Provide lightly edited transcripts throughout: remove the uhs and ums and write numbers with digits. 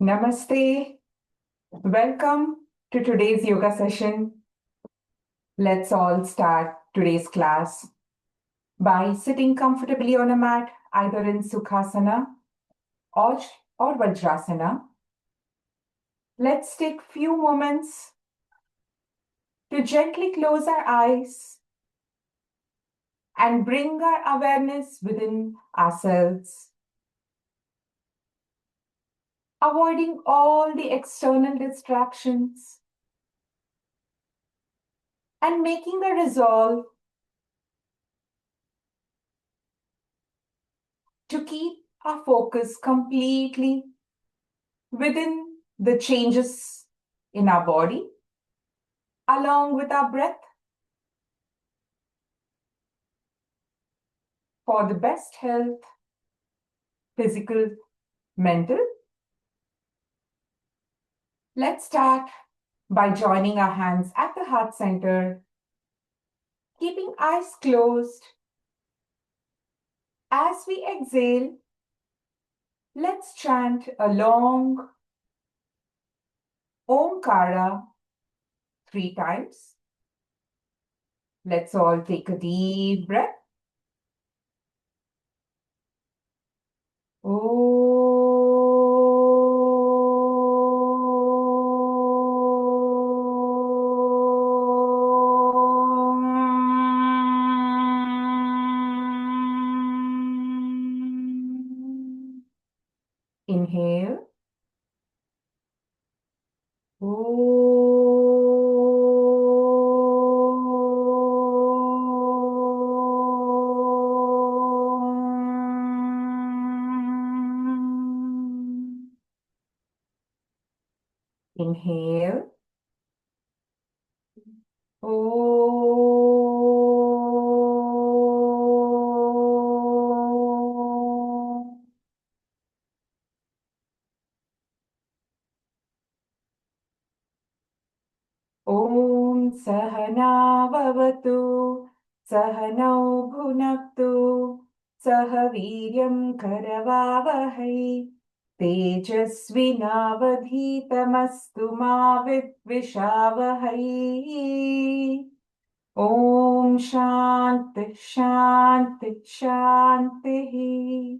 Namaste. Welcome to today's yoga session. Let's all start today's class by sitting comfortably on a mat, either in Sukhasana or, or Vajrasana. Let's take a few moments to gently close our eyes and bring our awareness within ourselves, avoiding all the external distractions and making a resolve to keep our focus completely within the changes in our body, along with our breath, for the best health, physical, mental. Let's start by joining our hands at the heart center, keeping eyes closed. As we exhale, let's chant a long Omkara 3 times. Let's all take a deep breath. Inhale. Inhale. Om Sahana Bhavatu Sahanau Bhunaktu Sahaviryam Karavavahai Tejasvinavadhitamastu ma vidvishavahai. Om Shanti Shanti Shanti.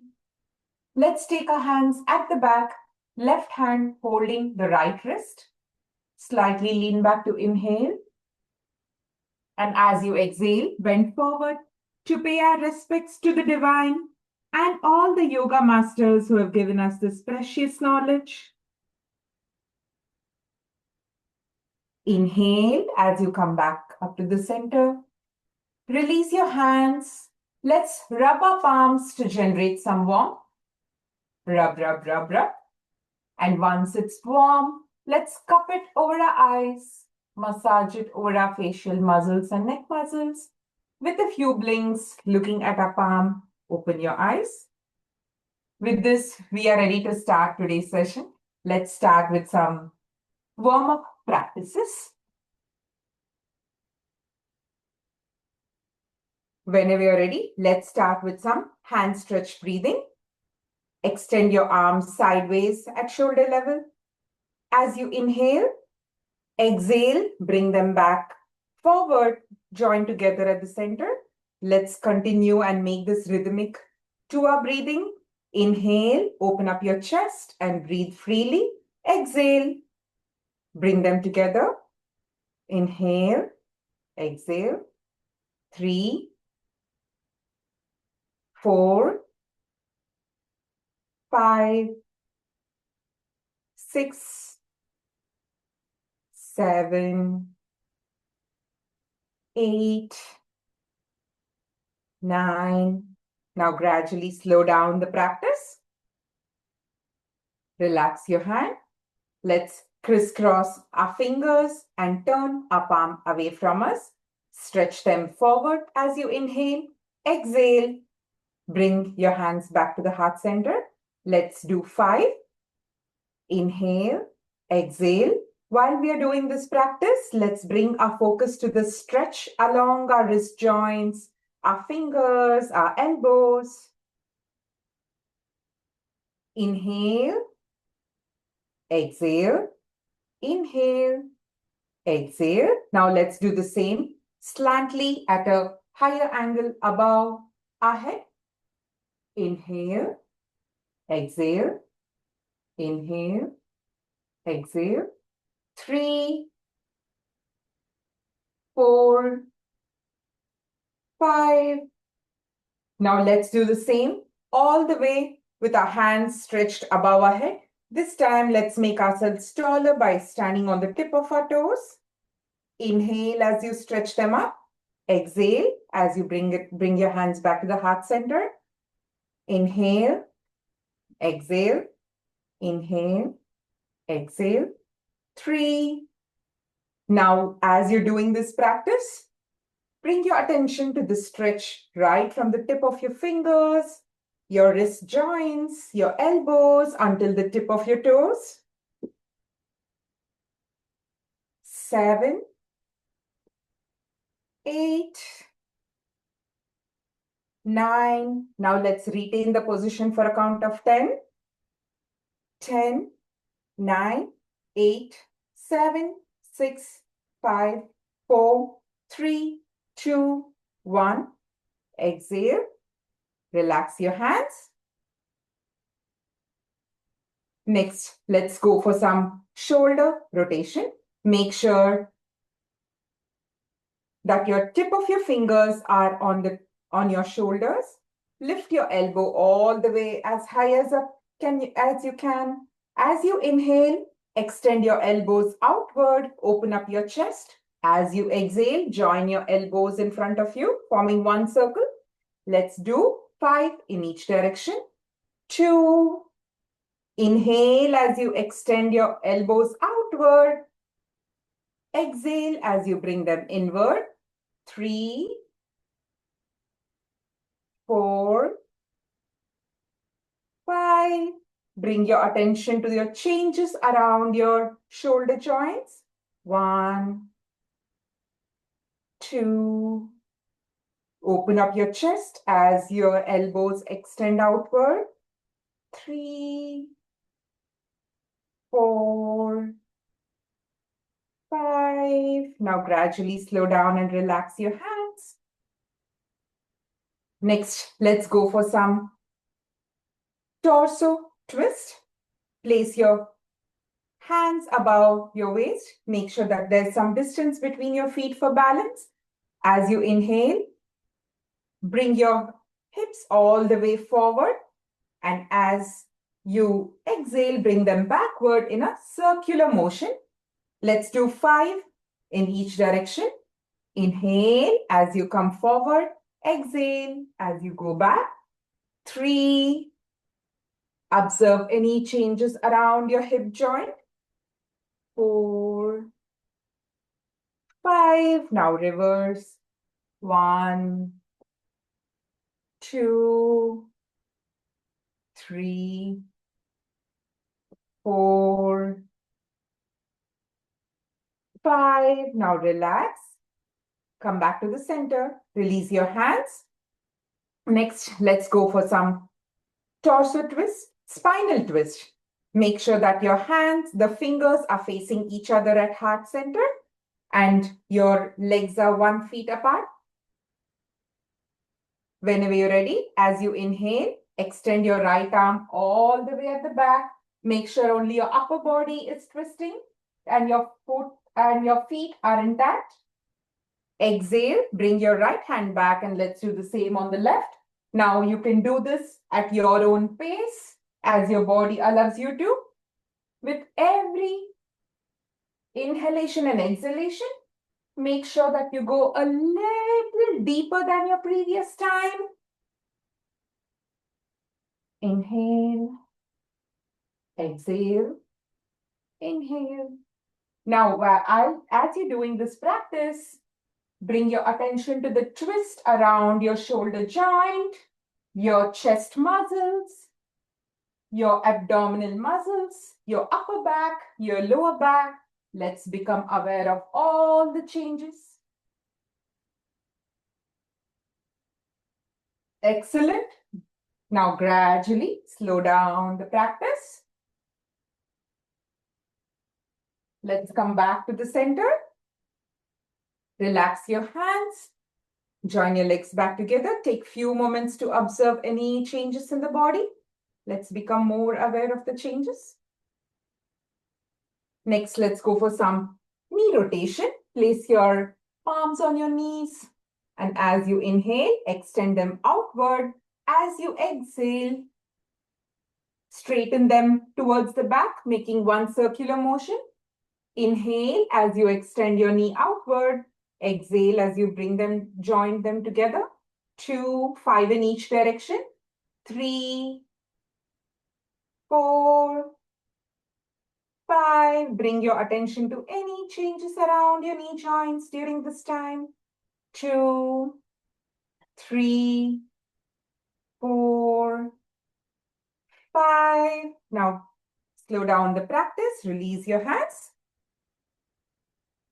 Let's take our hands at the back, left hand holding the right wrist. Slightly lean back to inhale. And as you exhale, bend forward to pay our respects to the divine and all the yoga masters who have given us this precious knowledge. Inhale as you come back up to the center. Release your hands. Let's rub our palms to generate some warmth. Rub, rub, rub, rub. And once it's warm, let's cup it over our eyes. Massage it over our facial muscles and neck muscles. With a few blinks, looking at our palm, open your eyes. With this, we are ready to start today's session. Let's start with some warm-up practices. Whenever you're ready, let's start with some hand stretch breathing. Extend your arms sideways at shoulder level. As you inhale, exhale, bring them back forward, join together at the center. Let's continue and make this rhythmic to our breathing. Inhale, open up your chest and breathe freely. Exhale, bring them together. Inhale, exhale. 3, 4, 5, 6, 7, 8, 9. Now gradually slow down the practice. Relax your hand. Let's crisscross our fingers and turn our palm away from us. Stretch them forward as you inhale. Exhale. Bring your hands back to the heart center. Let's do 5. Inhale. Exhale. While we are doing this practice, let's bring our focus to the stretch along our wrist joints, our fingers, our elbows. Inhale. exhale, inhale, exhale. Now let's do the same slantly at a higher angle above our head. Inhale, exhale, inhale, exhale. 3, 4, 5. Now let's do the same all the way with our hands stretched above our head. This time, let's make ourselves taller by standing on the tip of our toes. Inhale as you stretch them up. Exhale as you bring your hands back to the heart center. Inhale, exhale, inhale, exhale. 3. Now, as you're doing this practice, bring your attention to the stretch right from the tip of your fingers, your wrist joints, your elbows until the tip of your toes. 7, 8, 9. Now let's retain the position for a count of 10. 10, 9, 8, 7, 6, 5, 4, 3, 2, 1. Exhale. Relax your hands. Next, let's go for some shoulder rotation. Make sure that your tip of your fingers are on your shoulders. Lift your elbow all the way as high as you can. As you inhale, extend your elbows outward, open up your chest. As you exhale, join your elbows in front of you, forming one circle. Let's do 5 in each direction. 2. Inhale as you extend your elbows outward. Exhale as you bring them inward. 3, 4, 5. Bring your attention to your changes around your shoulder joints. 1, 2. Open up your chest as your elbows extend outward. 3, 4, 5. Now gradually slow down and relax your hands. Next, let's go for some torso twist. Place your hands above your waist. Make sure that there's some distance between your feet for balance. As you inhale, bring your hips all the way forward. And as you exhale, bring them backward in a circular motion. Let's do 5 in each direction. Inhale as you come forward. Exhale as you go back. 3. Observe any changes around your hip joint. 4, 5. Now reverse. 1, 2, 3, 4, 5. Now relax. Come back to the center. Release your hands. Next, let's go for some torso twist, spinal twist. Make sure that your hands, the fingers are facing each other at heart center and your legs are 1 foot apart. Whenever you're ready, as you inhale, extend your right arm all the way at the back. Make sure only your upper body is twisting and your foot and your feet are intact. Exhale, bring your right hand back and let's do the same on the left. Now you can do this at your own pace as your body allows you to. With every inhalation and exhalation, make sure that you go a little deeper than your previous time. Inhale, exhale, inhale. Now, as you're doing this practice, bring your attention to the twist around your shoulder joint, your chest muscles, your abdominal muscles, your upper back, your lower back. Let's become aware of all the changes. Excellent. Now gradually slow down the practice. Let's come back to the center. Relax your hands. Join your legs back together. Take few moments to observe any changes in the body. Let's become more aware of the changes. Next, let's go for some knee rotation. Place your palms on your knees. And as you inhale, extend them outward. As you exhale, straighten them towards the back, making one circular motion. Inhale as you extend your knee outward. Exhale as you join them together. 2, 5 in each direction. 3, 4, 5. Bring your attention to any changes around your knee joints during this time. 2, 3, 4, 5. Now, slow down the practice. Release your hands.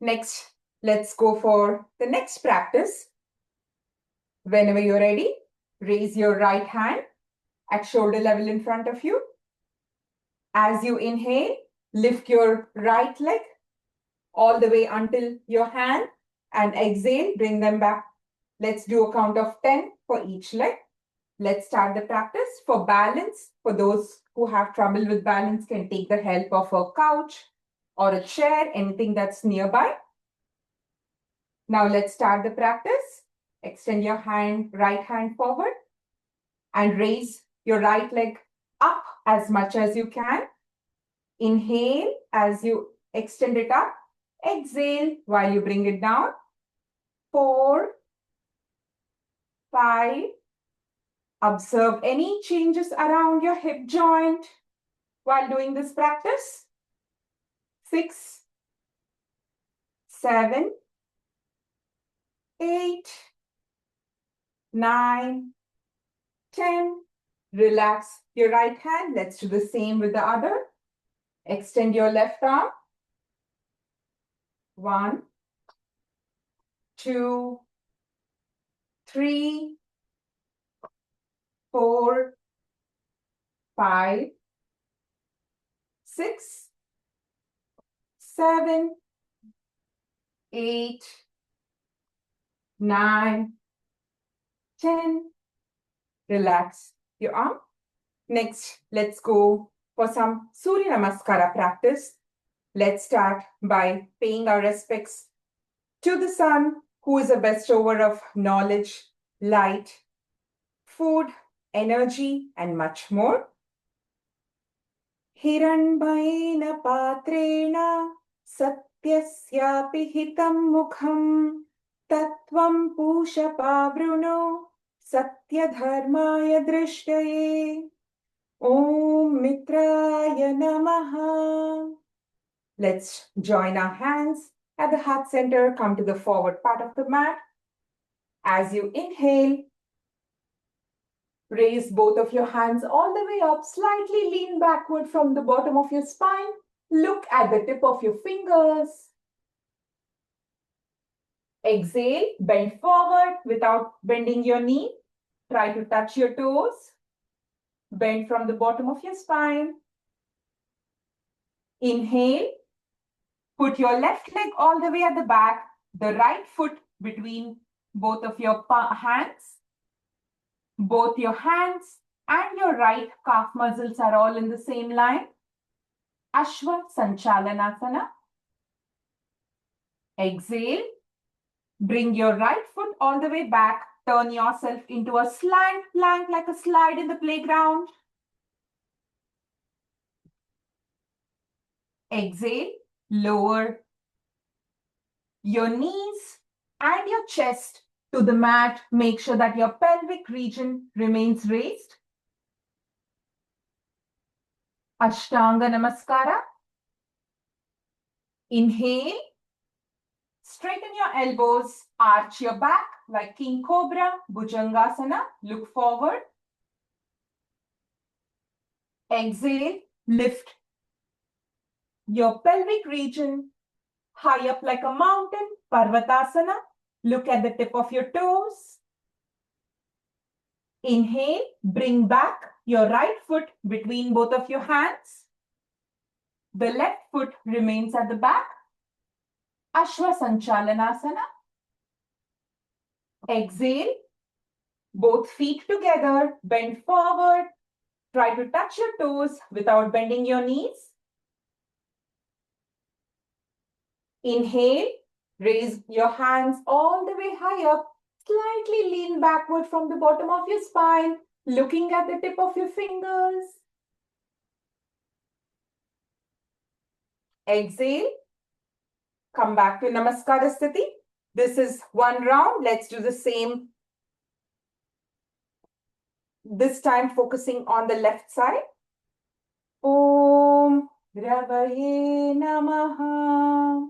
Next, let's go for the next practice. Whenever you're ready, raise your right hand at shoulder level in front of you. As you inhale, lift your right leg all the way until your hand, and exhale, bring them back. Let's do a count of 10 for each leg. Let's start the practice. For balance, for those who have trouble with balance, can take the help of a couch or a chair, anything that's nearby. Now let's start the practice. Extend your right hand forward and raise your right leg up as much as you can. Inhale as you extend it up. Exhale while you bring it down. 4, 5. Observe any changes around your hip joint while doing this practice. 6, 7, 8, 9, 10. Relax your right hand. Let's do the same with the other. Extend your left arm. 1, 2, 3, 4, 5, 6, 7, 8, 9, 10. Relax your arm. Next, let's go for some Surya Namaskara practice. Let's start by paying our respects to the sun, who is a bestower of knowledge, light, food, energy, and much more. Hiranmayena patrena satyasyapi hitam mukham tattvam pusha pavruno satyadharmaya drishtaye. Om Mitraya Namaha. Let's join our hands at the heart center. Come to the forward part of the mat. As you inhale, raise both of your hands all the way up. Slightly lean backward from the bottom of your spine. Look at the tip of your fingers. Exhale, bend forward without bending your knee. Try to touch your toes. Bend from the bottom of your spine. Inhale. Put your left leg all the way at the back, the right foot between both of your hands. Both your hands and your right calf muscles are all in the same line. Ashwa Sanchalanasana. Exhale. Bring your right foot all the way back. Turn yourself into a slant plank like a slide in the playground. Exhale. Lower your knees and your chest to the mat. Make sure that your pelvic region remains raised. Ashtanga Namaskara. Inhale. Straighten your elbows. Arch your back like King Cobra. Bhujangasana. Look forward. Exhale. Lift your pelvic region high up like a mountain. Parvatasana. Look at the tip of your toes. Inhale. Bring back your right foot between both of your hands. the left foot remains at the back. Ashwa Sanchalanasana. Exhale. Both feet together, bend forward. Try to touch your toes without bending your knees. Inhale, raise your hands all the way high up. Slightly lean backward from the bottom of your spine, looking at the tip of your fingers. Exhale. Come back to Namaskara Sthiti. This is one round. Let's do the same. This time focusing on the left side. Om Ravaye Namaha.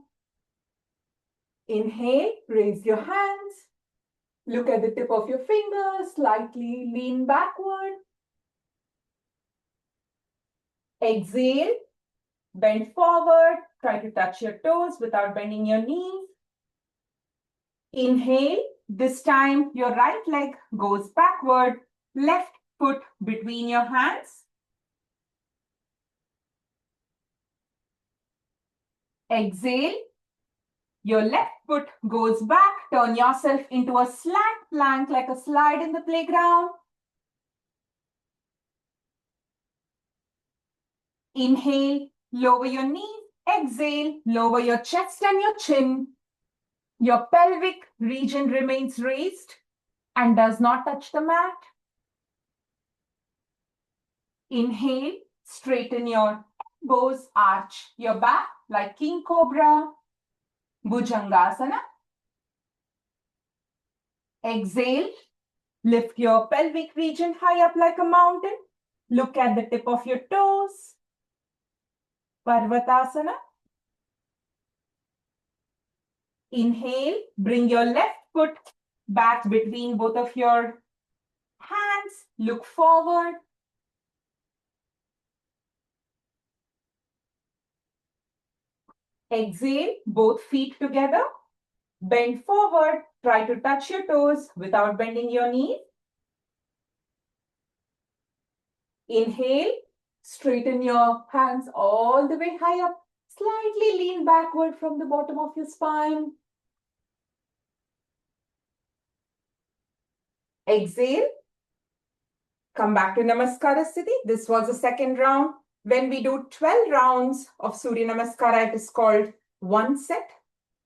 Inhale, raise your hands. Look at the tip of your fingers, slightly lean backward. Exhale, bend forward. Try to touch your toes without bending your knees. Inhale, this time your right leg goes backward, left foot between your hands. Exhale, your left foot goes back, turn yourself into a slant plank like a slide in the playground. Inhale, lower your knees. Exhale, lower your chest and your chin. Your pelvic region remains raised and does not touch the mat. Inhale, straighten your elbows, arch your back like King Cobra. Bhujangasana. Exhale, lift your pelvic region high up like a mountain. Look at the tip of your toes. Parvatasana. Inhale, bring your left foot back between both of your hands. Look forward. Exhale, both feet together. Bend forward. Try to touch your toes without bending your knees. Inhale, straighten your hands all the way high up. Slightly lean backward from the bottom of your spine. Exhale. Come back to Namaskara Sthiti. This was the second round. When we do 12 rounds of Surya Namaskara, it is called one set.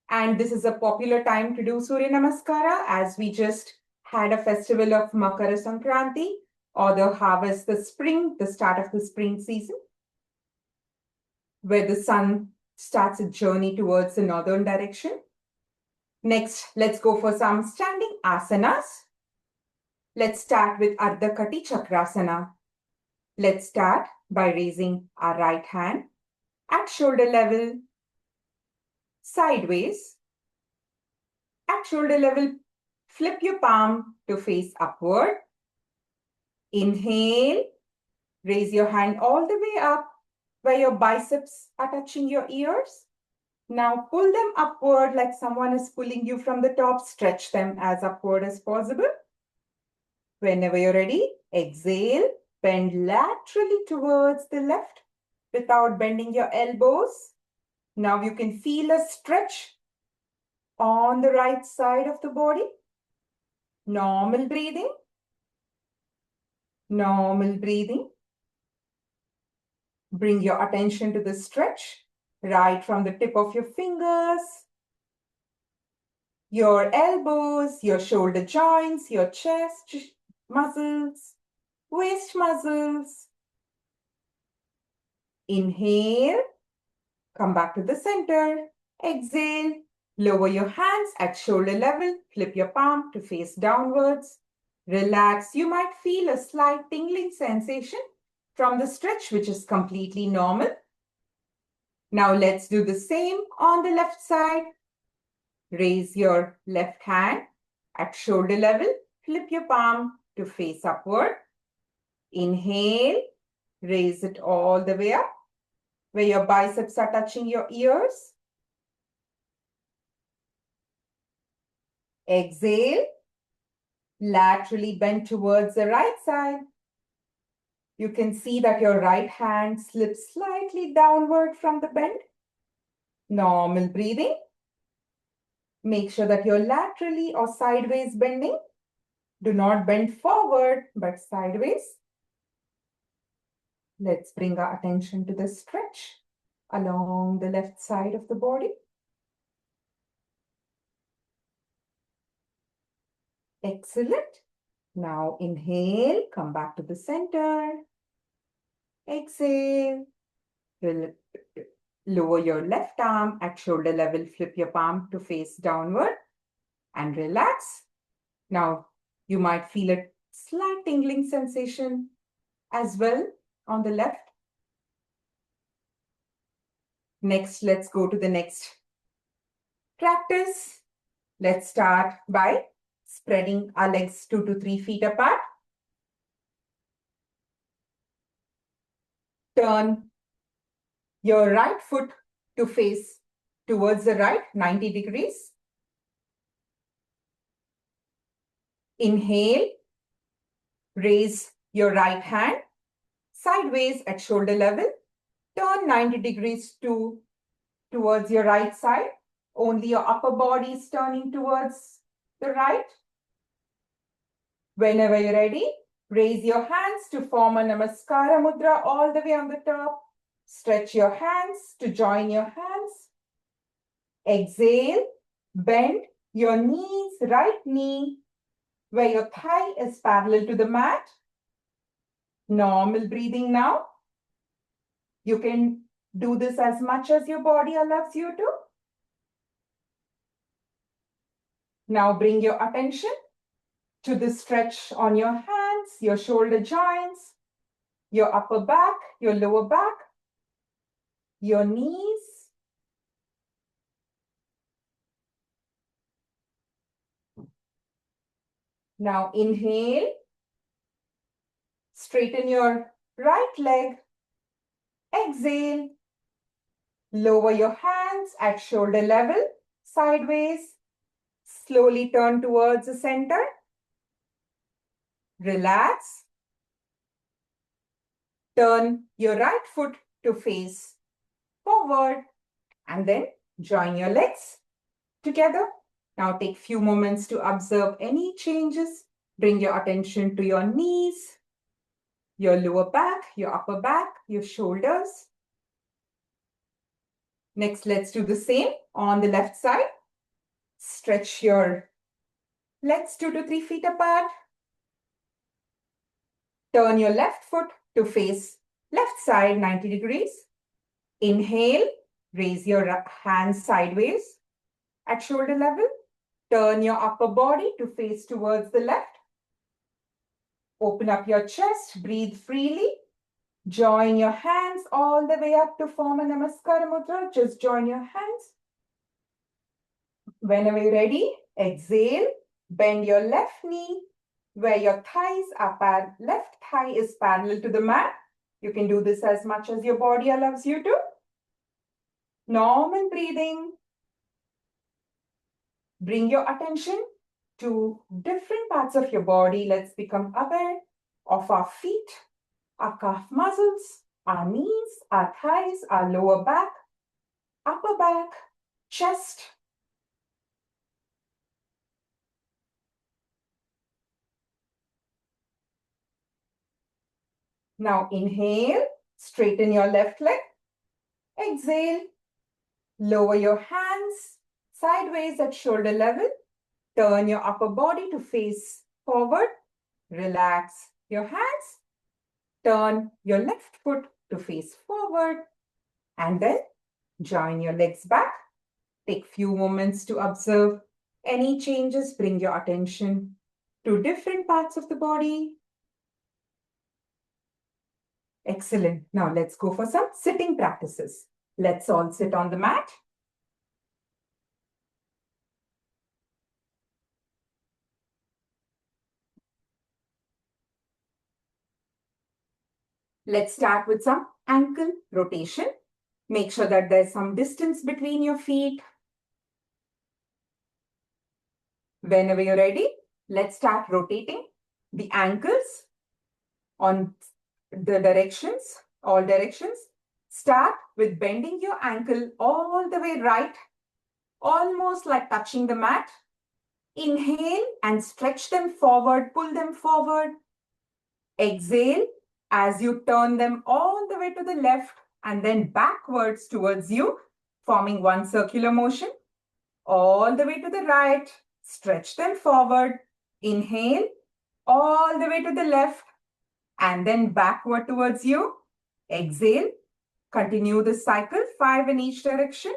And this is a popular time to do Surya Namaskara as we just had a festival of Makara Sankranti, or the harvest, the spring, the start of the spring season, where the sun starts a journey towards the northern direction. Next, let's go for some standing asanas. Let's start with Ardha Kati Chakrasana. Let's start by raising our right hand at shoulder level, sideways. At shoulder level, flip your palm to face upward. Inhale, raise your hand all the way up where your biceps are touching your ears. Now pull them upward like someone is pulling you from the top. Stretch them as upward as possible. Whenever you're ready, exhale, bend laterally towards the left without bending your elbows. Now you can feel a stretch on the right side of the body. Normal breathing. Normal breathing. Bring your attention to the stretch right from the tip of your fingers, your elbows, your shoulder joints, your chest muscles, waist muscles. Inhale, come back to the center. Exhale, lower your hands at shoulder level, flip your palm to face downwards. Relax. You might feel a slight tingling sensation from the stretch, which is completely normal. Now let's do the same on the left side. Raise your left hand at shoulder level, flip your palm to face upward. Inhale, raise it all the way up, where your biceps are touching your ears. Exhale, laterally bend towards the right side. You can see that your right hand slips slightly downward from the bend. Normal breathing. Make sure that you're laterally or sideways bending. Do not bend forward, but sideways. Let's bring our attention to the stretch along the left side of the body. Excellent. Now inhale, come back to the center. Exhale. Lower your left arm at shoulder level, flip your palm to face downward and relax. Now you might feel a slight tingling sensation as well on the left. Next, let's go to the next practice. Let's start by spreading our legs 2 to 3 feet apart. Turn your right foot to face towards the right, 90 degrees. Inhale, raise your right hand sideways at shoulder level. Turn 90 degrees towards your right side. Only your upper body is turning towards the right. Whenever you're ready, raise your hands to form a Namaskara Mudra all the way on the top. Stretch your hands to join your hands. Exhale, bend your knees, right knee, where your thigh is parallel to the mat. Normal breathing now. You can do this as much as your body allows you to. Now bring your attention to the stretch on your hands, your shoulder joints, your upper back, your lower back, your knees. Now inhale, straighten your right leg. Exhale, lower your hands at shoulder level, sideways. Slowly turn towards the center. Relax. Turn your right foot to face forward and then join your legs together. Now take few moments to observe any changes. Bring your attention to your knees, your lower back, your upper back, your shoulders. Next, let's do the same on the left side. Stretch your legs 2 to 3 feet apart. Turn your left foot to face left side 90 degrees. Inhale, raise your hands sideways at shoulder level. Turn your upper body to face towards the left. Open up your chest, breathe freely. Join your hands all the way up to form a Namaskara Mudra. Just join your hands. Whenever you're ready, exhale, bend your left knee where your thighs are left thigh is parallel to the mat. You can do this as much as your body allows you to. Normal breathing. Bring your attention to different parts of your body. Let's become aware of our feet, our calf muscles, our knees, our thighs, our lower back, upper back, chest. Now inhale, straighten your left leg. Exhale, lower your hands sideways at shoulder level. Turn your upper body to face forward. Relax your hands. Turn your left foot to face forward. And then join your legs back. Take few moments to observe any changes. Bring your attention to different parts of the body. Excellent. Now let's go for some sitting practices. Let's all sit on the mat. Let's start with some ankle rotation. Make sure that there's some distance between your feet. Whenever you're ready, let's start rotating the ankles on the directions, all directions. Start with bending your ankle all the way right, almost like touching the mat. Inhale and stretch them forward, pull them forward. Exhale as you turn them all the way to the left and then backwards towards you, forming one circular motion. All the way to the right, stretch them forward. Inhale, all the way to the left and then backward towards you. Exhale, continue the cycle, 5 in each direction.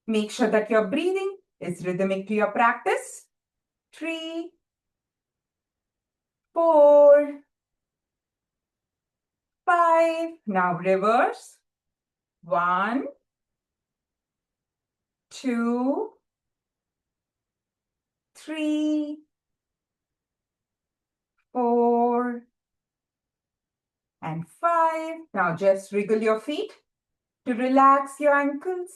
Make sure that your breathing is rhythmic to your practice. 3, 4, 5. Now reverse. 1, 2, 3, 4, and 5. Now just wriggle your feet to relax your ankles.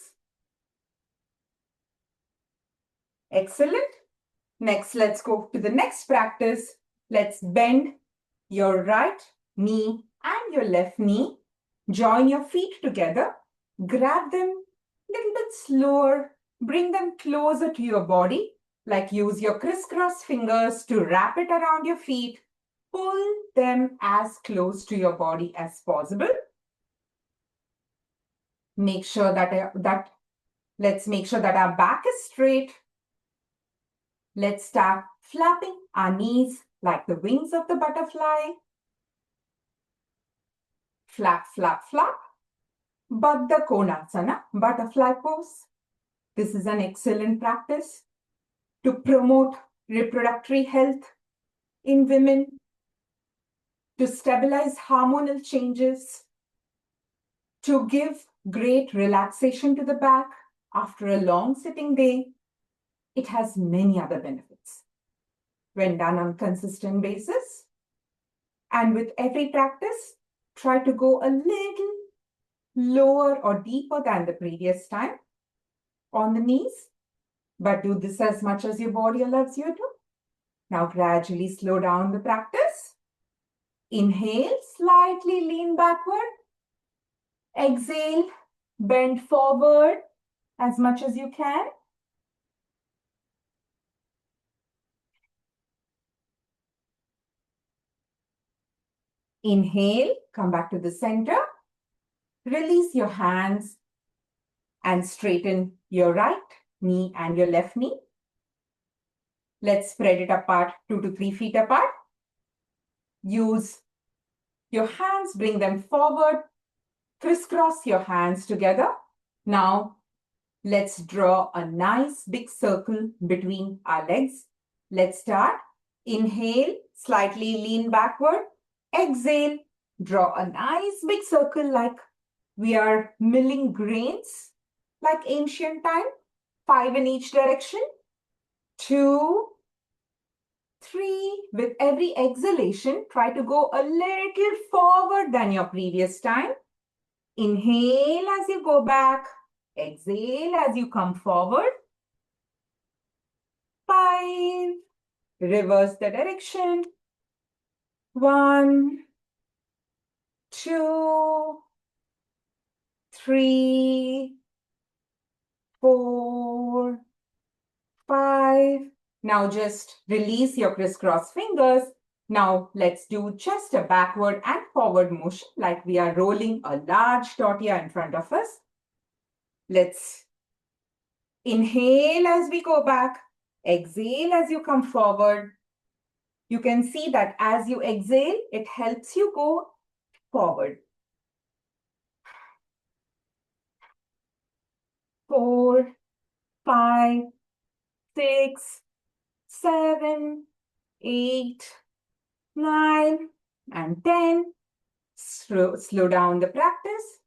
Excellent. Next, let's go to the next practice. Let's bend your right knee and your left knee. Join your feet together. Grab them a little bit slower. Bring them closer to your body. Like use your crisscross fingers to wrap it around your feet. Pull them as close to your body as possible. Let's make sure that our back is straight. Let's start flapping our knees like the wings of the butterfly. Flap, flap, flap. Baddha Konasana, butterfly pose. This is an excellent practice to promote reproductive health in women, to stabilize hormonal changes, to give great relaxation to the back after a long sitting day. It has many other benefits when done on a consistent basis. And with every practice, try to go a little lower or deeper than the previous time on the knees, but do this as much as your body allows you to. Now gradually slow down the practice. Inhale, slightly lean backward. Exhale, bend forward as much as you can. Inhale, come back to the center. Release your hands and straighten your right knee and your left knee. Let's spread it apart, 2 to 3 feet apart. Use your hands, bring them forward. Crisscross your hands together. Now, let's draw a nice big circle between our legs. Let's start. Inhale, slightly lean backward. Exhale, draw a nice big circle like we are milling grains, like ancient time. 5 in each direction. 2, 3. With every exhalation, try to go a little forward than your previous time. Inhale as you go back. Exhale as you come forward. 5. Reverse the direction. 1, 2, 3, 4, 5. Now just release your crisscross fingers. Now let's do just a backward and forward motion like we are rolling a large tortilla in front of us. Let's inhale as we go back. Exhale as you come forward. You can see that as you exhale, it helps you go forward. 4, 5, 6, 7, 8, 9, and 10. Slow down the practice.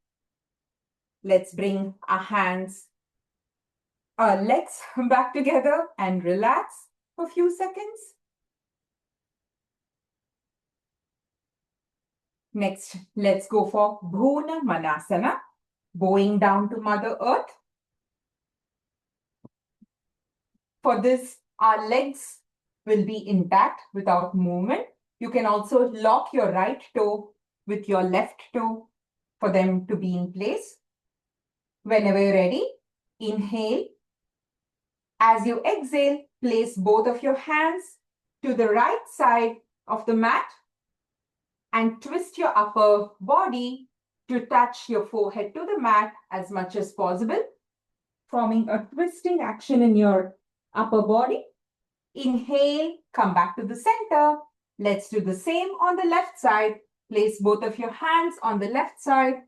Let's bring our hands, our legs back together and relax for a few seconds. Next, let's go for Bhuna Manasana, bowing down to Mother Earth. For this, our legs will be intact without movement. You can also lock your right toe with your left toe for them to be in place. Whenever you're ready, inhale. As you exhale, place both of your hands to the right side of the mat and twist your upper body to touch your forehead to the mat as much as possible, forming a twisting action in your upper body. Inhale, come back to the center. Let's do the same on the left side. Place both of your hands on the left side.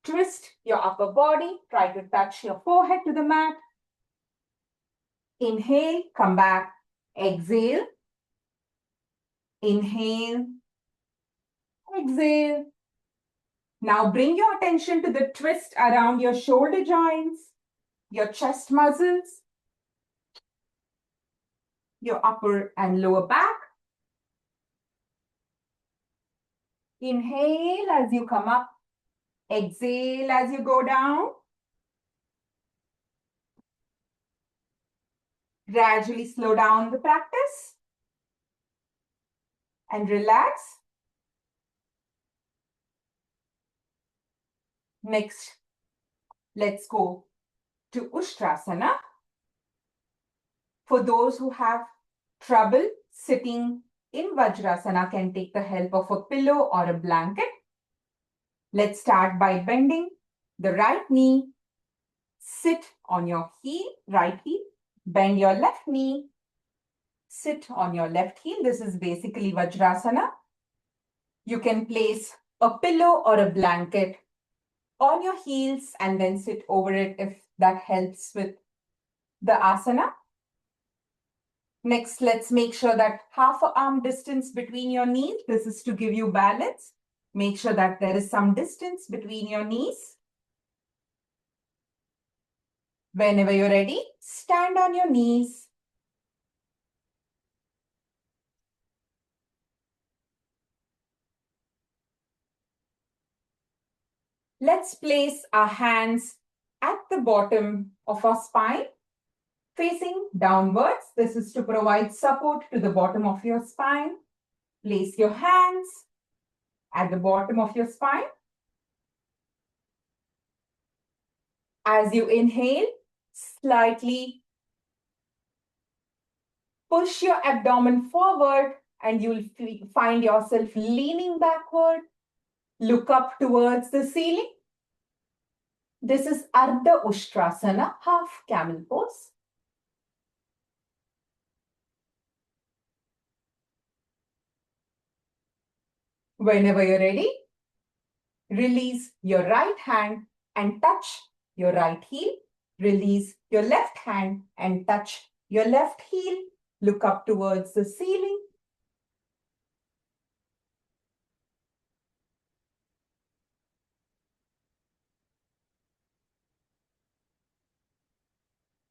Twist your upper body. Try to touch your forehead to the mat. Inhale, come back. Exhale. Inhale. Exhale. Now bring your attention to the twist around your shoulder joints, your chest muscles, your upper and lower back. Inhale as you come up. Exhale as you go down. Gradually slow down the practice and relax. Next, let's go to Ustrasana. For those who have trouble sitting in Vajrasana, can take the help of a pillow or a blanket. Let's start by bending the right knee. Sit on your heel, right heel. Bend your left knee. Sit on your left heel. This is basically Vajrasana. You can place a pillow or a blanket on your heels and then sit over it if that helps with the asana. Next, let's make sure that half an arm distance between your knees. This is to give you balance. Make sure that there is some distance between your knees. Whenever you're ready, stand on your knees. Let's place our hands at the bottom of our spine, facing downwards. This is to provide support to the bottom of your spine. Place your hands at the bottom of your spine. As you inhale, slightly push your abdomen forward and you'll find yourself leaning backward. Look up towards the ceiling. This is Ardha Ustrasana, half camel pose. Whenever you're ready, release your right hand and touch your right heel. Release your left hand and touch your left heel. Look up towards the ceiling.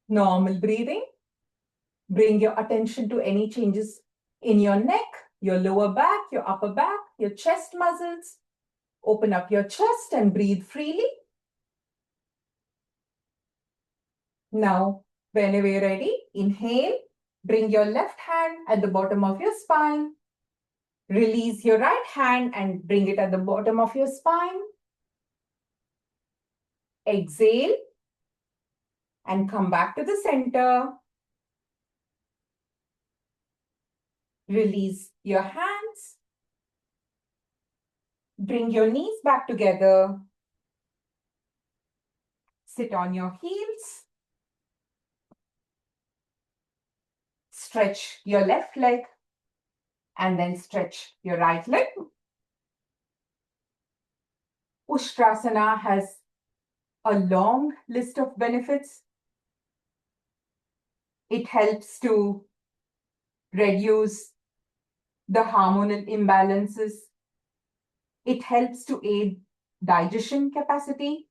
Normal breathing. Bring your attention to any changes in your neck, your lower back, your upper back, your chest muscles. Open up your chest and breathe freely. Now, whenever you're ready, inhale. Bring your left hand at the bottom of your spine. Release your right hand and bring it at the bottom of your spine. Exhale and come back to the center. Release your hands. Bring your knees back together. Sit on your heels. Stretch your left leg and then stretch your right leg. Ustrasana has a long list of benefits. It helps to reduce the hormonal imbalances. It helps to aid digestion capacity.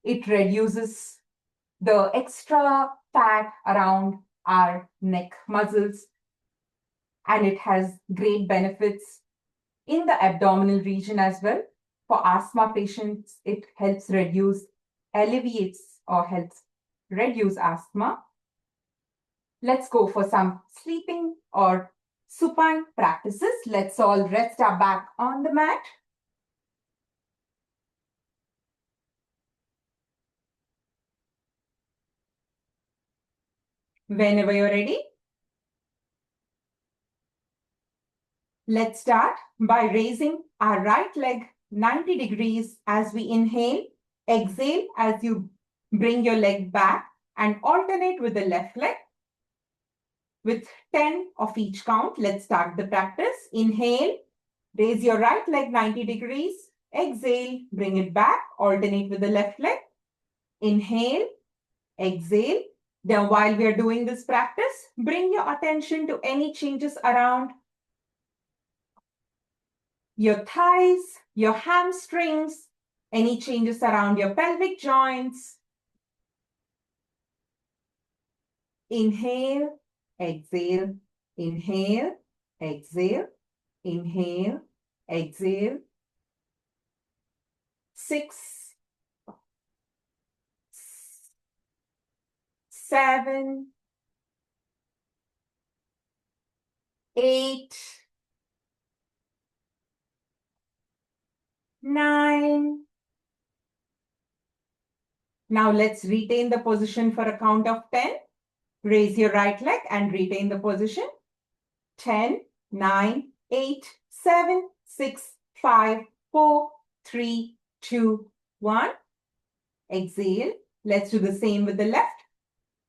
It reduces the extra fat around our neck muscles. And it has great benefits in the abdominal region as well. For asthma patients, it helps alleviates or helps reduce asthma. Let's go for some sleeping or supine practices. Let's all rest our back on the mat. Whenever you're ready, let's start by raising our right leg 90 degrees as we inhale. Exhale as you bring your leg back and alternate with the left leg. With 10 of each count, let's start the practice. Inhale, raise your right leg 90 degrees. Exhale, bring it back, alternate with the left leg. Inhale, exhale. Then while we are doing this practice, bring your attention to any changes around your thighs, your hamstrings, any changes around your pelvic joints. Inhale, exhale, inhale, exhale, inhale, exhale. 6, 7, 8, 9. Now let's retain the position for a count of 10. Raise your right leg and retain the position. 10, 9, 8, 7, 6, 5, 4, 3, 2, 1. Exhale. Let's do the same with the left.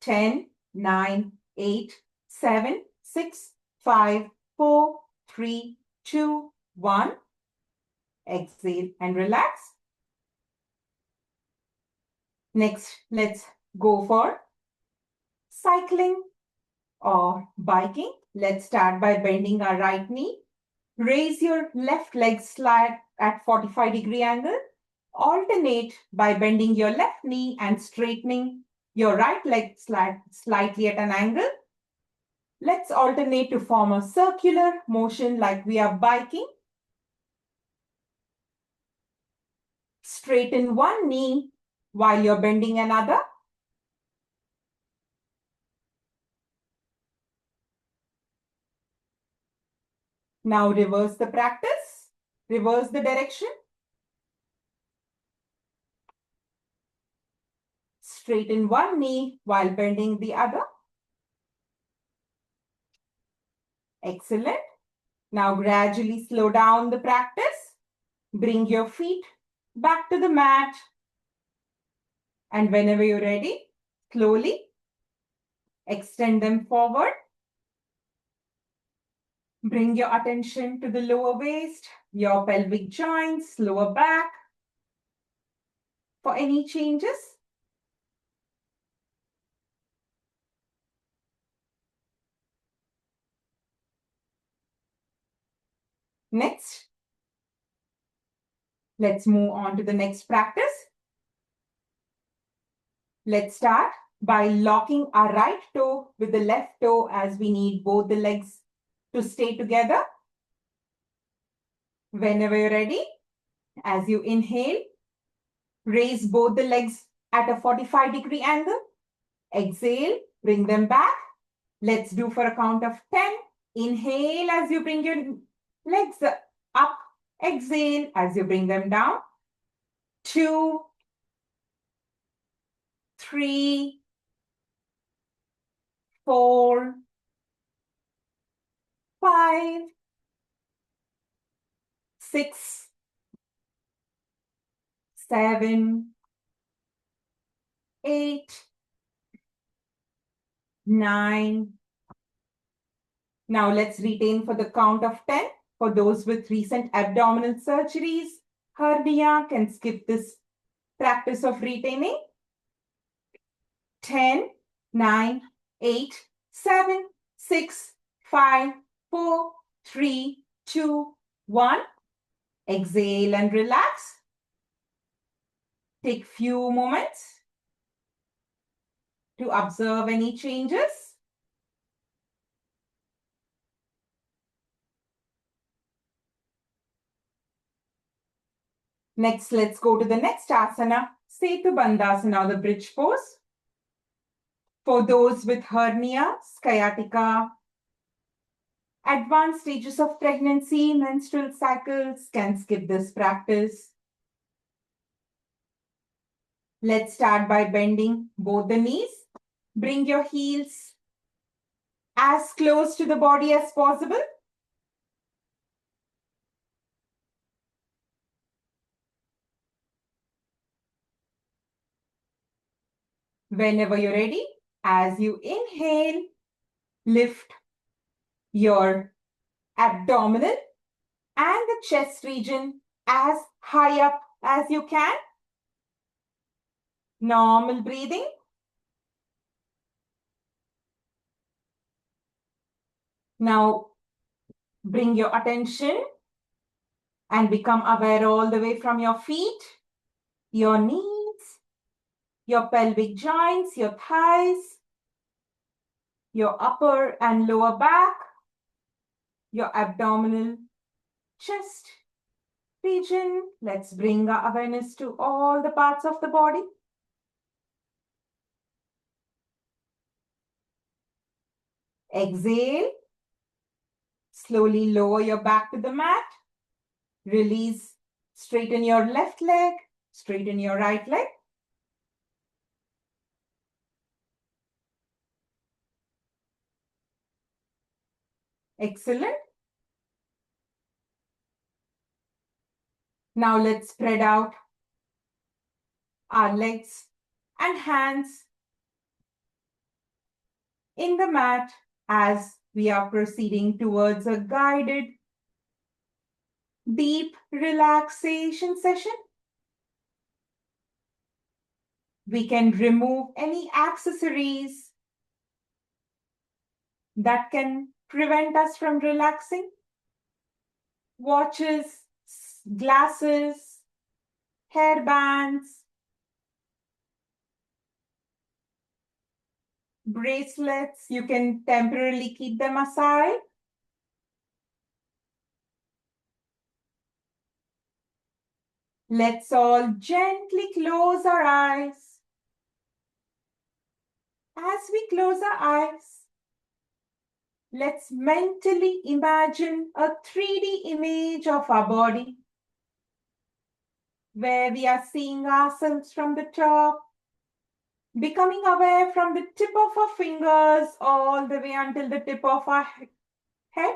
10, 9, 8, 7, 6, 5, 4, 3, 2, 1. Exhale and relax. Next, let's go for cycling or biking. Let's start by bending our right knee. Raise your left leg slight at 45-degree angle. Alternate by bending your left knee and straightening your right leg slightly at an angle. Let's alternate to form a circular motion like we are biking. Straighten one knee while you're bending another. Now reverse the practice. Reverse the direction. Straighten one knee while bending the other. Excellent. Now gradually slow down the practice. Bring your feet back to the mat. And whenever you're ready, slowly extend them forward. Bring your attention to the lower waist, your pelvic joints, lower back. For any changes, next, let's move on to the next practice. Let's start by locking our right toe with the left toe as we need both the legs to stay together. Whenever you're ready, as you inhale, raise both the legs at a 45-degree angle. Exhale, bring them back. Let's do for a count of 10. Inhale as you bring your legs up. Exhale as you bring them down. 2, 3, 4, 5, 6, 7, 8, 9. Now let's retain for the count of 10. For those with recent abdominal surgeries, hernia can skip this practice of retaining. 10, 9, 8, 7, 6, 5, 4, 3, 2, 1. Exhale and relax. Take few moments to observe any changes. Next, let's go to the next asana, Setu Bandhasana, the bridge pose. For those with hernia, sciatica, Advanced stages of pregnancy, menstrual cycles can skip this practice. Let's start by bending both the knees. Bring your heels as close to the body as possible. Whenever you're ready, as you inhale, lift your abdominal and the chest region as high up as you can. Normal breathing. Now, bring your attention and become aware all the way from your feet, your knees, your pelvic joints, your thighs, your upper and lower back, your abdominal, chest region. Let's bring our awareness to all the parts of the body. Exhale. Slowly lower your back to the mat. Release. Straighten your left leg. Straighten your right leg. Excellent. Now let's spread out our legs and hands in the mat as we are proceeding towards a guided deep relaxation session. We can remove any accessories that can prevent us from relaxing. Watches, glasses, hairbands, bracelets, you can temporarily keep them aside. Let's all gently close our eyes. As we close our eyes, let's mentally imagine a 3D image of our body where we are seeing ourselves from the top, becoming aware from the tip of our fingers all the way until the tip of our head,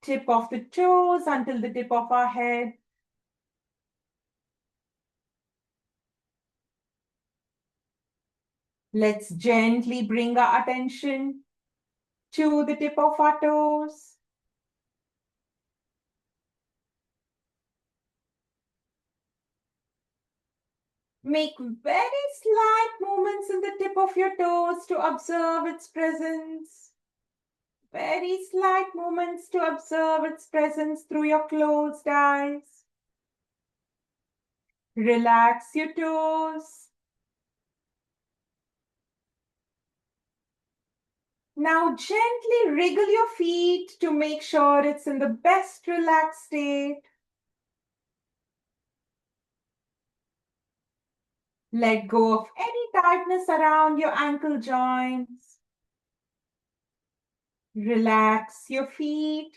tip of the toes until the tip of our head. Let's gently bring our attention to the tip of our toes. Make very slight movements in the tip of your toes to observe its presence. Very slight movements to observe its presence through your closed eyes. Relax your toes. Now gently wriggle your feet to make sure it's in the best relaxed state. Let go of any tightness around your ankle joints. Relax your feet.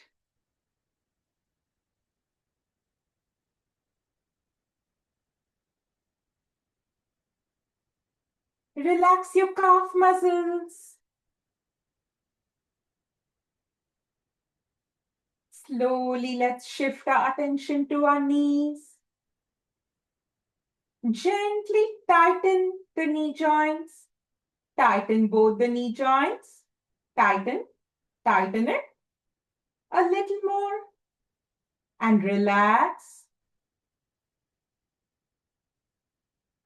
Relax your calf muscles. Slowly, let's shift our attention to our knees. Gently tighten the knee joints. Tighten both the knee joints. Tighten it a little more. And relax.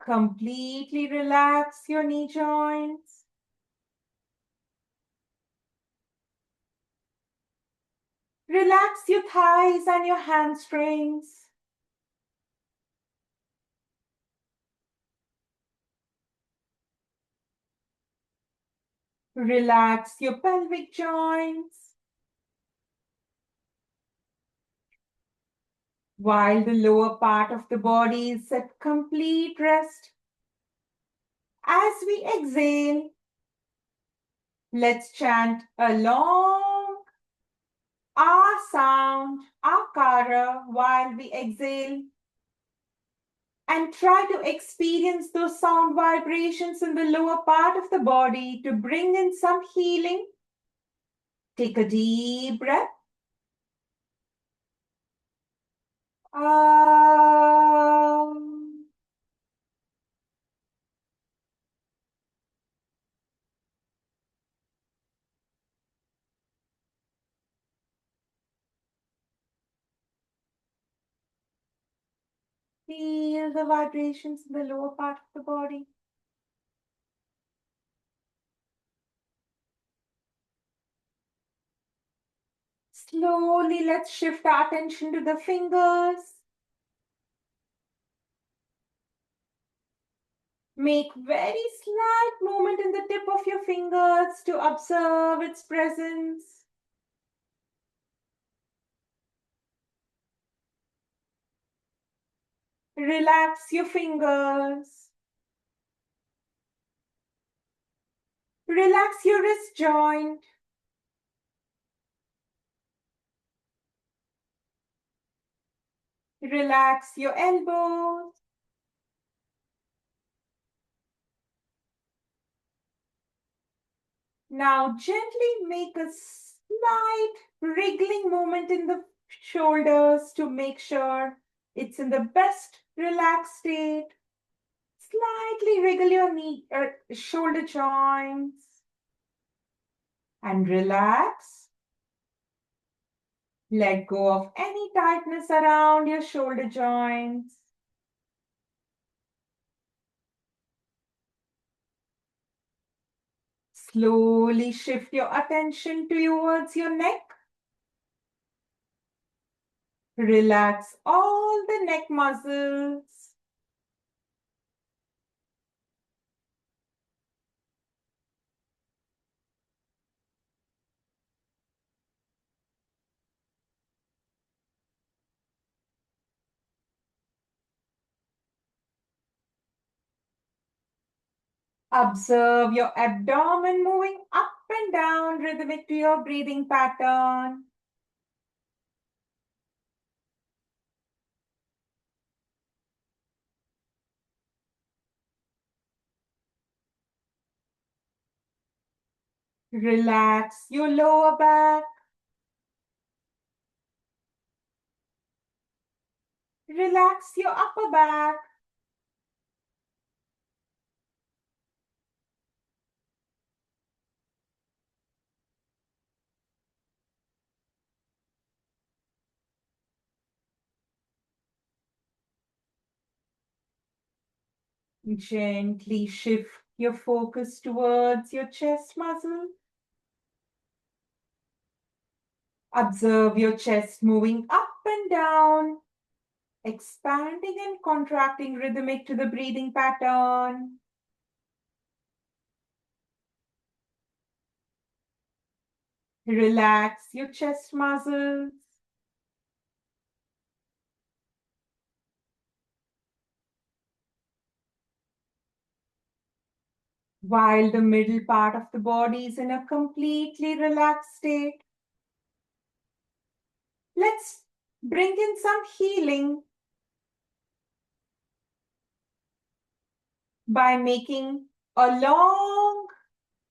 Completely relax your knee joints. Relax your thighs and your hamstrings. Relax your pelvic joints. While the lower part of the body is at complete rest, as we exhale, Let's chant a long ah sound, akara, while we exhale. And try to experience those sound vibrations in the lower part of the body to bring in some healing. Take a deep breath. Um, Feel the vibrations in the lower part of the body. Slowly, let's shift our attention to the fingers. Make very slight movement in the tip of your fingers to observe its presence. Relax your fingers. Relax your wrist joint. Relax your elbows. Now gently make a slight wriggling movement in the shoulders to make sure it's in the best relaxed state. Slightly wriggle your shoulder joints and relax. Let go of any tightness around your shoulder joints. Slowly shift your attention towards your neck. Relax all the neck muscles. Observe your abdomen moving up and down rhythmic to your breathing pattern. Relax your lower back. Relax your upper back. Gently shift your focus towards your chest muscle. Observe your chest moving up and down, expanding and contracting rhythmic to the breathing pattern. Relax your chest muscles. While the middle part of the body is in a completely relaxed state, let's bring in some healing by making a long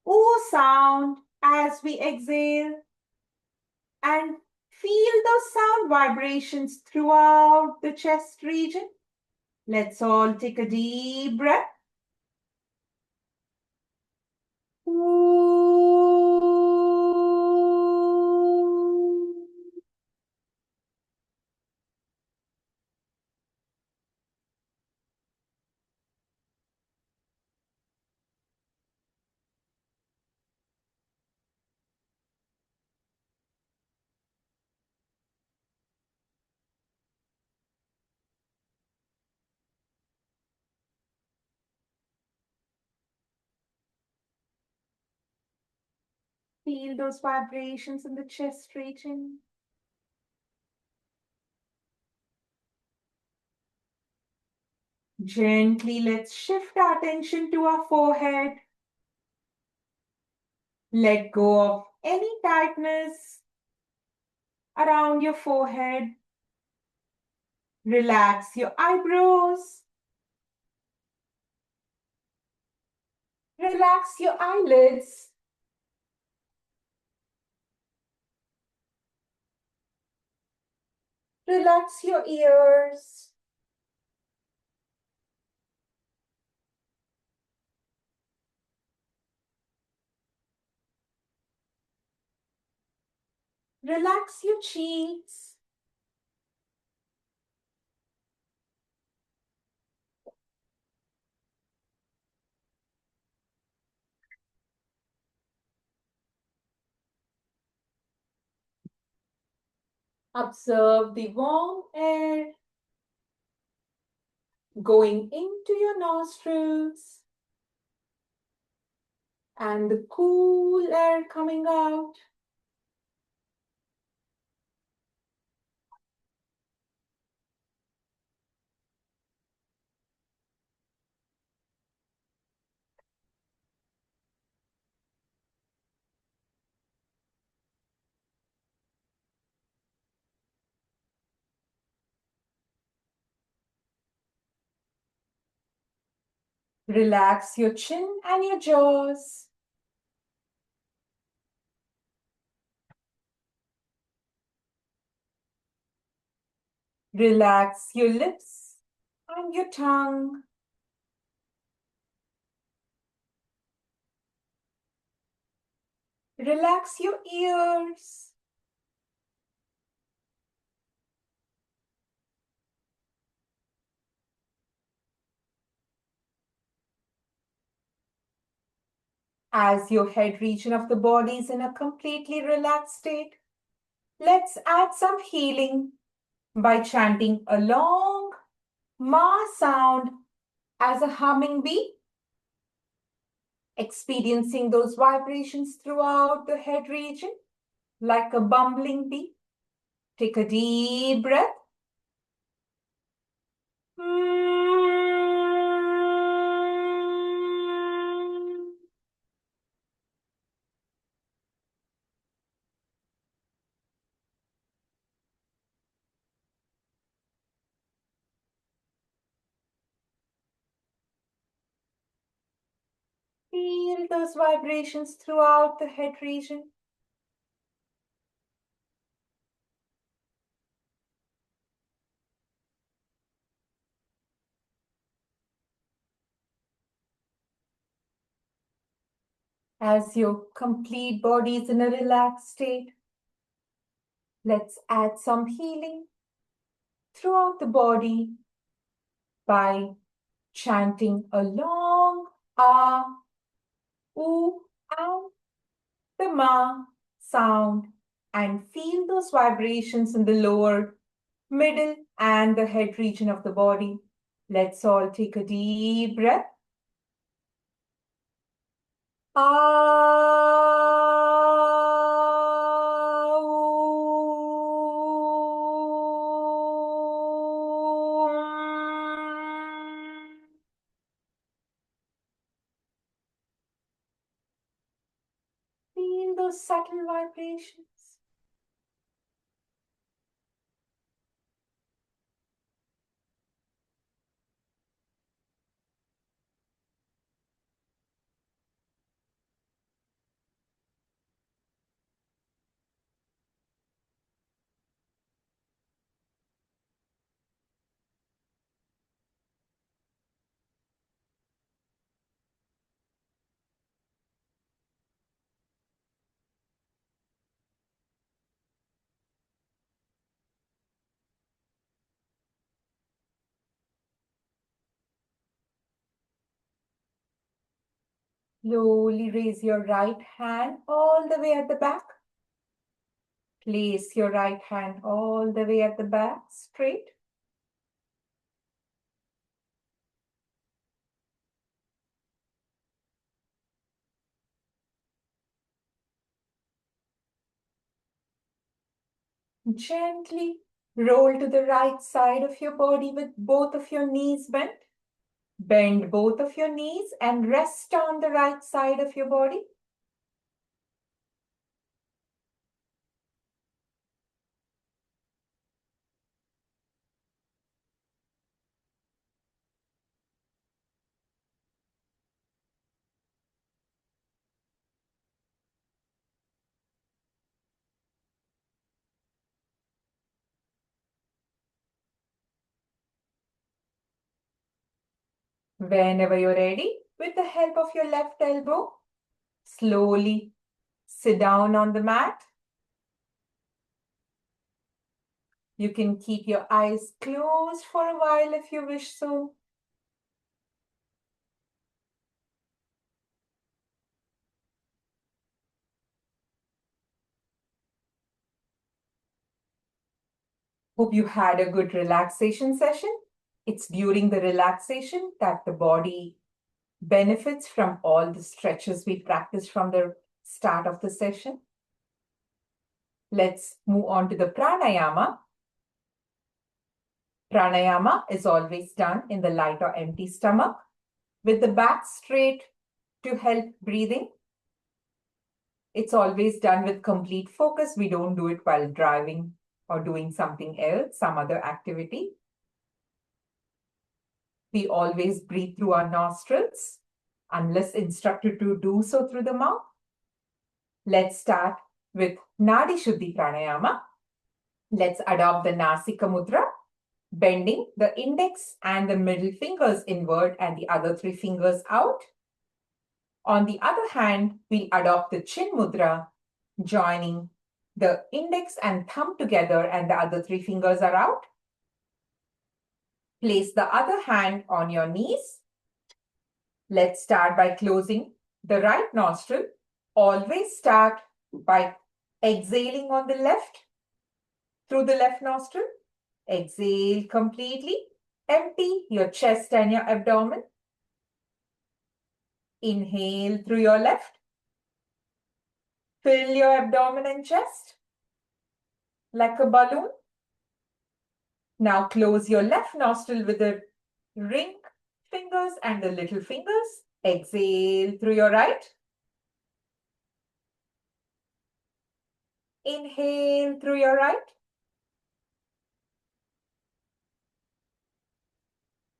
ooh sound as we exhale and feel those sound vibrations throughout the chest region. Let's all take a deep breath. Ooh. Feel those vibrations in the chest region. Gently, let's shift our attention to our forehead. Let go of any tightness around your forehead. Relax your eyebrows. Relax your eyelids. Relax your ears. Relax your cheeks. Observe the warm air going into your nostrils and the cool air coming out. Relax your chin and your jaws. Relax your lips and your tongue. Relax your ears. As your head region of the body is in a completely relaxed state, let's add some healing by chanting a long ma sound as a humming bee, experiencing those vibrations throughout the head region like a bumbling bee. Take a deep breath. Feel those vibrations throughout the head region. As your complete body is in a relaxed state, let's add some healing throughout the body by chanting a long ah, oo, and the ma sound and feel those vibrations in the lower, middle, and the head region of the body. Let's all take a deep breath. Feel those subtle vibrations. Slowly raise your right hand all the way at the back. Place your right hand all the way at the back, straight. Gently roll to the right side of your body with both of your knees bent. Bend both of your knees and rest on the right side of your body. Whenever you're ready, with the help of your left elbow, slowly sit down on the mat. You can keep your eyes closed for a while if you wish so. Hope you had a good relaxation session. It's during the relaxation that the body benefits from all the stretches we practiced from the start of the session. Let's move on to the pranayama. Pranayama is always done in the light or empty stomach with the back straight to help breathing. It's always done with complete focus. We don't do it while driving or doing something else, some other activity. We always breathe through our nostrils, unless instructed to do so through the mouth. Let's start with Nadi Shuddhi Pranayama. Let's adopt the Nasika Mudra, bending the index and the middle fingers inward and the other three fingers out. On the other hand, we'll adopt the Chin Mudra, joining the index and thumb together and the other three fingers are out. Place the other hand on your knees. Let's start by closing the right nostril. Always start by exhaling on the left, through the left nostril. Exhale completely. Empty your chest and your abdomen. Inhale through your left. Fill your abdomen and chest like a balloon. Now close your left nostril with the ring fingers and the little fingers. Exhale through your right. Inhale through your right.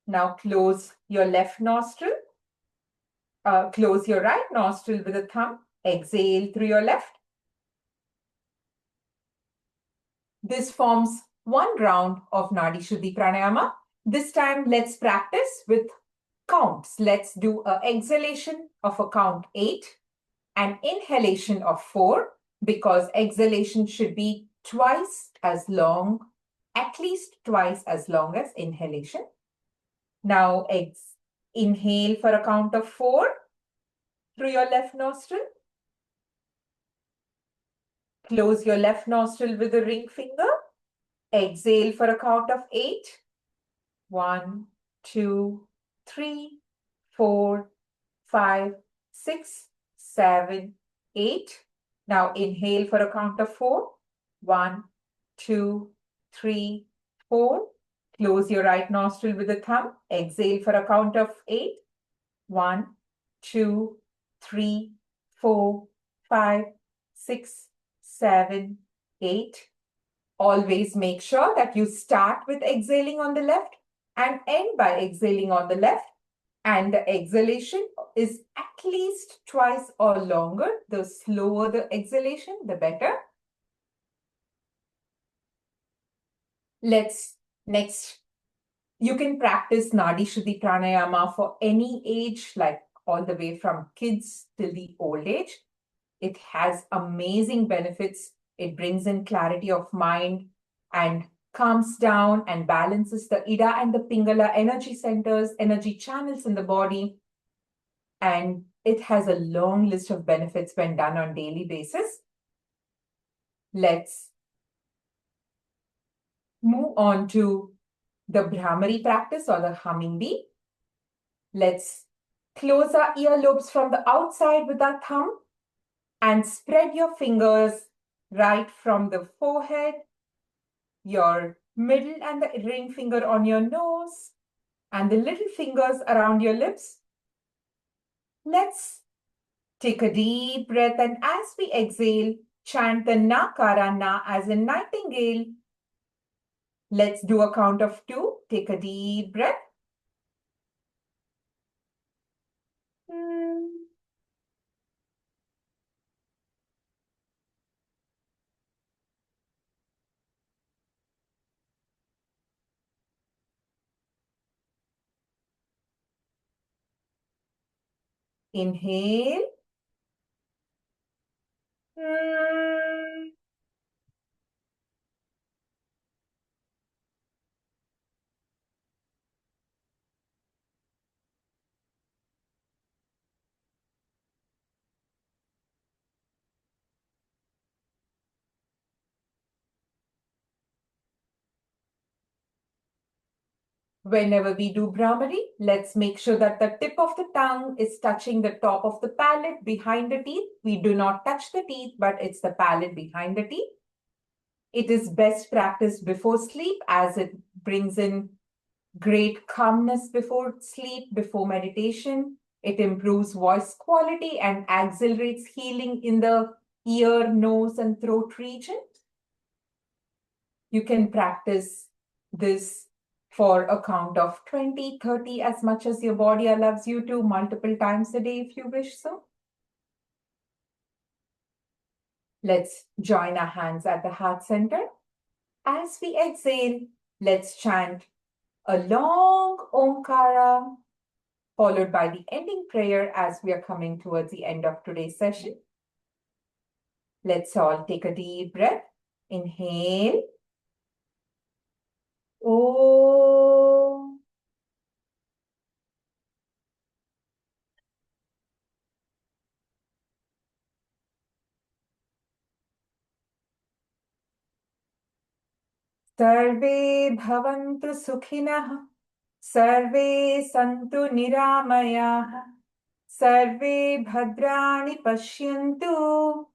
Now close your left nostril. Close your right nostril with a thumb. Exhale through your left. This forms one round of Nadi Shuddhi Pranayama. This time, let's practice with counts. Let's do an exhalation of a count 8 and inhalation of 4, because exhalation should be twice as long, at least twice as long as inhalation. Now, inhale for a count of 4 through your left nostril. Close your left nostril with the ring finger. Exhale for a count of 8. 1, 2, 3, 4, 5, 6, 7, 8. Now inhale for a count of 4. 1, 2, 3, 4. Close your right nostril with the thumb. Exhale for a count of 8. 1, 2, 3, 4, 5, 6, 7, 8. Always make sure that you start with exhaling on the left and end by exhaling on the left. And the exhalation is at least twice or longer. The slower the exhalation, the better. Next, you can practice Nadi Shuddhi Pranayama for any age, like all the way from kids till the old age. It has amazing benefits. It brings in clarity of mind and calms down and balances the Ida and the Pingala energy centers, energy channels in the body. And it has a long list of benefits when done on daily basis. Let's move on to the Brahmari practice or the humming bee. Let's close our earlobes from the outside with our thumb and spread your fingers right from the forehead, your middle and the ring finger on your nose, and the little fingers around your lips. Let's take a deep breath, and as we exhale, chant the Nakara Na as in nightingale. Let's do a count of 2. Take a deep breath. Inhale. Whenever we do Brahmari, let's make sure that the tip of the tongue is touching the top of the palate behind the teeth. We do not touch the teeth, but it's the palate behind the teeth. It is best practiced before sleep as it brings in great calmness before sleep, before meditation. It improves voice quality and accelerates healing in the ear, nose, and throat region. You can practice this for a count of 20, 30, as much as your body allows you to, multiple times a day if you wish so. Let's join our hands at the heart center. As we exhale, let's chant a long Omkara, followed by the ending prayer as we are coming towards the end of today's session. Let's all take a deep breath. Inhale. Om. Sarve bhavantu sukhinah. Sarve santu niramayah. Sarve bhadrani pashyantu.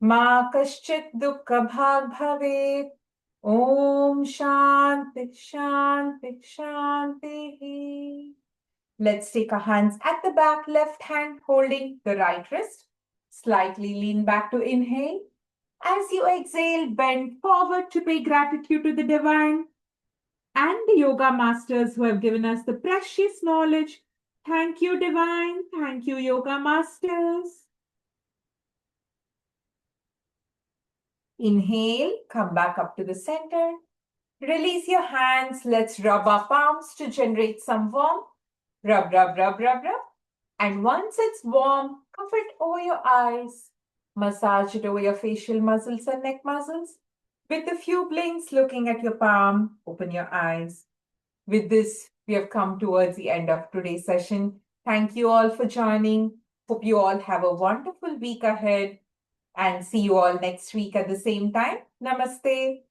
Ma kaschit dukkha bhag bhavet. Om Shanti Shanti Shanti. Let's take our hands at the back, left hand holding the right wrist. Slightly lean back to inhale. As you exhale, bend forward to pay gratitude to the divine and the yoga masters who have given us the precious knowledge. Thank you, divine. Thank you, yoga masters. Inhale, come back up to the center. Release your hands. Let's rub our palms to generate some warmth. Rub, rub, rub, rub, rub. And once it's warm, cuff it over your eyes. Massage it over your facial muscles and neck muscles. With a few blinks looking at your palm, open your eyes. With this, we have come towards the end of today's session. Thank you all for joining. Hope you all have a wonderful week ahead and see you all next week at the same time. Namaste.